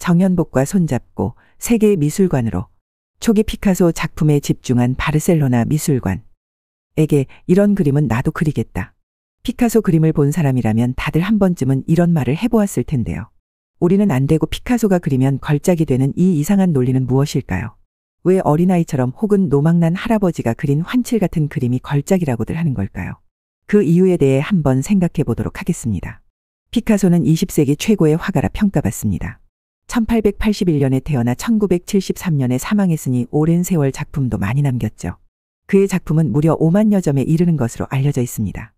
정연복과 손잡고 세계의 미술관으로. 초기 피카소 작품에 집중한 바르셀로나 미술관. 에게 이런 그림은 나도 그리겠다. 피카소 그림을 본 사람이라면 다들 한 번쯤은 이런 말을 해보았을 텐데요. 우리는 안 되고 피카소가 그리면 걸작이 되는 이 이상한 논리는 무엇일까요? 왜 어린아이처럼 혹은 노망난 할아버지가 그린 환칠 같은 그림이 걸작이라고들 하는 걸까요? 그 이유에 대해 한번 생각해 보도록 하겠습니다. 피카소는 20세기 최고의 화가라 평가받습니다. 1881년에 태어나 1973년에 사망했으니 오랜 세월 작품도 많이 남겼죠. 그의 작품은 무려 5만여 점에 이르는 것으로 알려져 있습니다.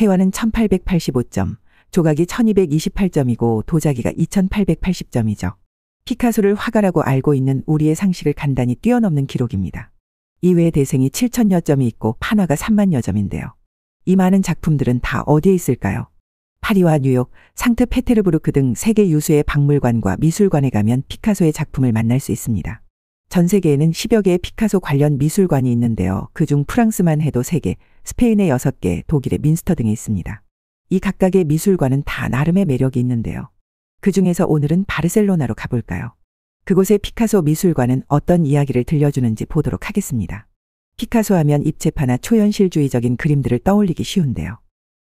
회화는 1885점, 조각이 1228점이고 도자기가 2880점이죠. 피카소를 화가라고 알고 있는 우리의 상식을 간단히 뛰어넘는 기록입니다. 이외에 대생이 7000여 점이 있고 판화가 3만여 점인데요. 이 많은 작품들은 다 어디에 있을까요? 파리와 뉴욕, 상트페테르부르크 등 세계 유수의 박물관과 미술관에 가면 피카소의 작품을 만날 수 있습니다. 전 세계에는 10여 개의 피카소 관련 미술관이 있는데요. 그중 프랑스만 해도 3개, 스페인에 6개, 독일의 민스터 등에 있습니다. 이 각각의 미술관은 다 나름의 매력이 있는데요. 그 중에서 오늘은 바르셀로나로 가볼까요? 그곳의 피카소 미술관은 어떤 이야기를 들려주는지 보도록 하겠습니다. 피카소 하면 입체파나 초현실주의적인 그림들을 떠올리기 쉬운데요.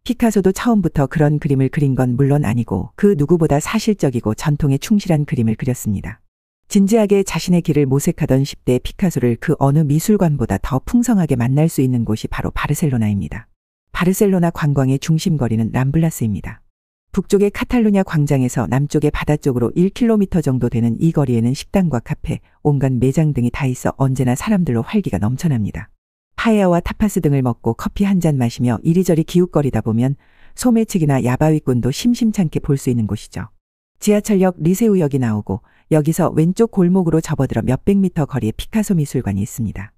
피카소도 처음부터 그런 그림을 그린 건 물론 아니고 그 누구보다 사실적이고 전통에 충실한 그림을 그렸습니다. 진지하게 자신의 길을 모색하던 10대 피카소를 그 어느 미술관보다 더 풍성하게 만날 수 있는 곳이 바로 바르셀로나입니다. 바르셀로나 관광의 중심거리는 람블라스입니다. 북쪽의 카탈루냐 광장에서 남쪽의 바다 쪽으로 1km 정도 되는 이 거리에는 식당과 카페, 온갖 매장 등이 다 있어 언제나 사람들로 활기가 넘쳐납니다. 파에야와 타파스 등을 먹고 커피 한 잔 마시며 이리저리 기웃거리다 보면 소매치기나 야바위꾼도 심심찮게 볼 수 있는 곳이죠. 지하철역 리세우역이 나오고 여기서 왼쪽 골목으로 접어들어 몇백 미터 거리에 피카소 미술관이 있습니다.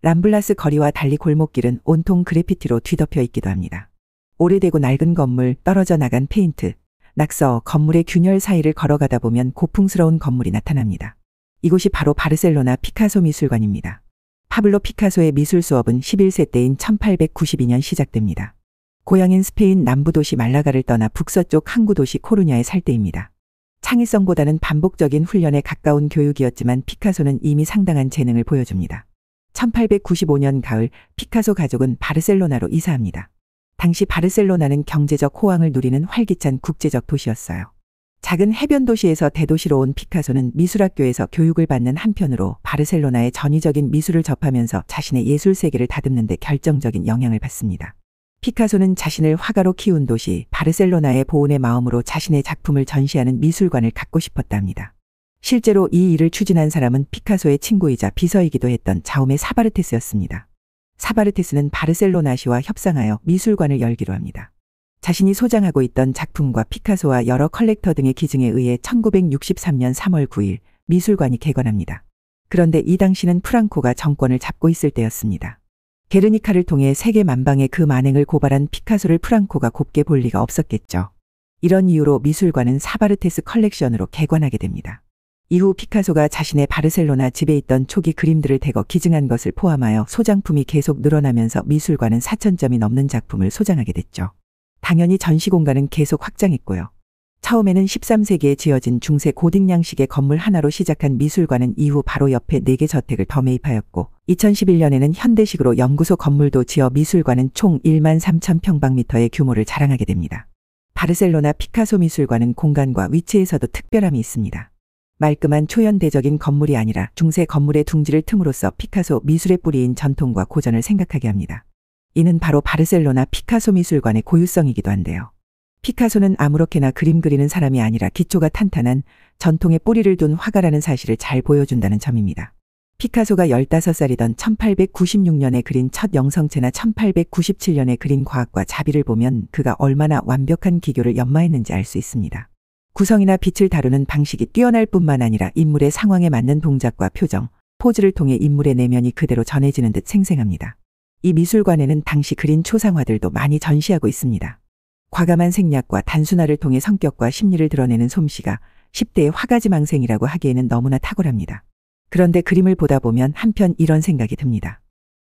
람블라스 거리와 달리 골목길은 온통 그래피티로 뒤덮여 있기도 합니다. 오래되고 낡은 건물, 떨어져 나간 페인트, 낙서, 건물의 균열 사이를 걸어가다 보면 고풍스러운 건물이 나타납니다. 이곳이 바로 바르셀로나 피카소 미술관입니다. 파블로 피카소의 미술 수업은 11세 때인 1892년 시작됩니다. 고향인 스페인 남부도시 말라가를 떠나 북서쪽 항구도시 코루냐에 살 때입니다. 창의성보다는 반복적인 훈련에 가까운 교육이었지만 피카소는 이미 상당한 재능을 보여줍니다. 1895년 가을 피카소 가족은 바르셀로나로 이사합니다. 당시 바르셀로나는 경제적 호황을 누리는 활기찬 국제적 도시였어요. 작은 해변 도시에서 대도시로 온 피카소는 미술학교에서 교육을 받는 한편으로 바르셀로나의 전위적인 미술을 접하면서 자신의 예술 세계를 다듬는 데 결정적인 영향을 받습니다. 피카소는 자신을 화가로 키운 도시 바르셀로나의 보온의 마음으로 자신의 작품을 전시하는 미술관을 갖고 싶었다 합니다. 실제로 이 일을 추진한 사람은 피카소의 친구이자 비서이기도 했던 자움의 사바르테스였습니다. 사바르테스는 바르셀로나시와 협상하여 미술관을 열기로 합니다. 자신이 소장하고 있던 작품과 피카소와 여러 컬렉터 등의 기증에 의해 1963년 3월 9일 미술관이 개관합니다. 그런데 이 당시는 프랑코가 정권을 잡고 있을 때였습니다. 게르니카를 통해 세계 만방의 그 만행을 고발한 피카소를 프랑코가 곱게 볼 리가 없었겠죠. 이런 이유로 미술관은 사바르테스 컬렉션으로 개관하게 됩니다. 이후 피카소가 자신의 바르셀로나 집에 있던 초기 그림들을 대거 기증한 것을 포함하여 소장품이 계속 늘어나면서 미술관은 4000점이 넘는 작품을 소장하게 됐죠. 당연히 전시 공간은 계속 확장했고요. 처음에는 13세기에 지어진 중세 고딕 양식의 건물 하나로 시작한 미술관은 이후 바로 옆에 4개 저택을 더 매입하였고 2011년에는 현대식으로 연구소 건물도 지어 미술관은 총 13,000평방미터의 규모를 자랑하게 됩니다. 바르셀로나 피카소 미술관은 공간과 위치에서도 특별함이 있습니다. 말끔한 초현대적인 건물이 아니라 중세 건물의 둥지를 틈으로써 피카소 미술의 뿌리인 전통과 고전을 생각하게 합니다. 이는 바로 바르셀로나 피카소 미술관의 고유성이기도 한데요. 피카소는 아무렇게나 그림 그리는 사람이 아니라 기초가 탄탄한 전통의 뿌리를 둔 화가라는 사실을 잘 보여준다는 점입니다. 피카소가 15살이던 1896년에 그린 첫 영성체나 1897년에 그린 과학과 자비를 보면 그가 얼마나 완벽한 기교를 연마했는지 알 수 있습니다. 구성이나 빛을 다루는 방식이 뛰어날 뿐만 아니라 인물의 상황에 맞는 동작과 표정, 포즈를 통해 인물의 내면이 그대로 전해지는 듯 생생합니다. 이 미술관에는 당시 그린 초상화들도 많이 전시하고 있습니다. 과감한 생략과 단순화를 통해 성격과 심리를 드러내는 솜씨가 10대의 화가지망생이라고 하기에는 너무나 탁월합니다. 그런데 그림을 보다 보면 한편 이런 생각이 듭니다.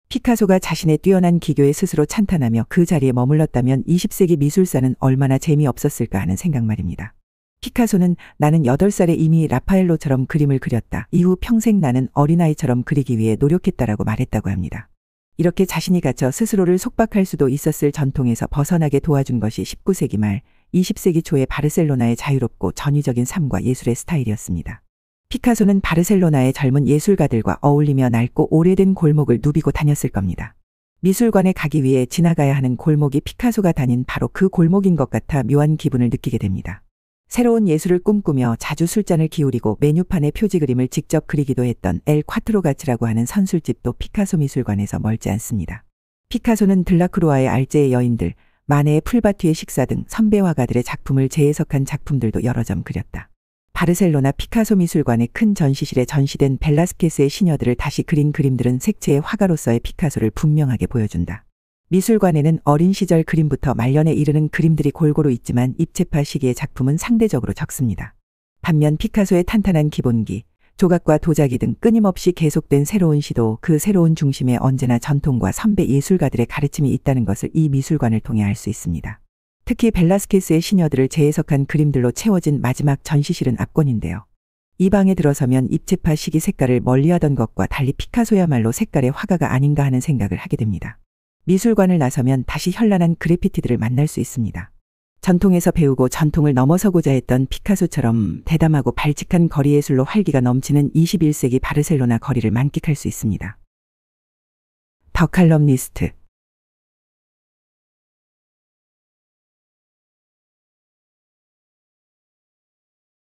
피카소가 자신의 뛰어난 기교에 스스로 찬탄하며 그 자리에 머물렀다면 20세기 미술사는 얼마나 재미없었을까 하는 생각 말입니다. 피카소는 나는 8살에 이미 라파엘로처럼 그림을 그렸다. 이후 평생 나는 어린아이처럼 그리기 위해 노력했다라고 말했다고 합니다. 이렇게 자신이 갇혀 스스로를 속박할 수도 있었을 전통에서 벗어나게 도와준 것이 19세기 말, 20세기 초의 바르셀로나의 자유롭고 전위적인 삶과 예술의 스타일이었습니다. 피카소는 바르셀로나의 젊은 예술가들과 어울리며 낡고 오래된 골목을 누비고 다녔을 겁니다. 미술관에 가기 위해 지나가야 하는 골목이 피카소가 다닌 바로 그 골목인 것 같아 묘한 기분을 느끼게 됩니다. 새로운 예술을 꿈꾸며 자주 술잔을 기울이고 메뉴판에 표지 그림을 직접 그리기도 했던 엘 콰트로가츠라고 하는 선술집도 피카소 미술관에서 멀지 않습니다. 피카소는 들라크루아의 알제의 여인들, 마네의 풀밭 위의 식사 등 선배 화가들의 작품을 재해석한 작품들도 여러 점 그렸다. 바르셀로나 피카소 미술관의 큰 전시실에 전시된 벨라스케스의 시녀들을 다시 그린 그림들은 색채의 화가로서의 피카소를 분명하게 보여준다. 미술관에는 어린 시절 그림부터 말년에 이르는 그림들이 골고루 있지만 입체파 시기의 작품은 상대적으로 적습니다. 반면 피카소의 탄탄한 기본기, 조각과 도자기 등 끊임없이 계속된 새로운 시도, 그 새로운 중심에 언제나 전통과 선배 예술가들의 가르침이 있다는 것을 이 미술관을 통해 알 수 있습니다. 특히 벨라스케스의 시녀들을 재해석한 그림들로 채워진 마지막 전시실은 압권인데요. 이 방에 들어서면 입체파 시기 색깔을 멀리하던 것과 달리 피카소야말로 색깔의 화가가 아닌가 하는 생각을 하게 됩니다. 미술관을 나서면 다시 현란한 그래피티들을 만날 수 있습니다. 전통에서 배우고 전통을 넘어서고자 했던 피카소처럼 대담하고 발칙한 거리 예술로 활기가 넘치는 21세기 바르셀로나 거리를 만끽할 수 있습니다. 더 칼럼니스트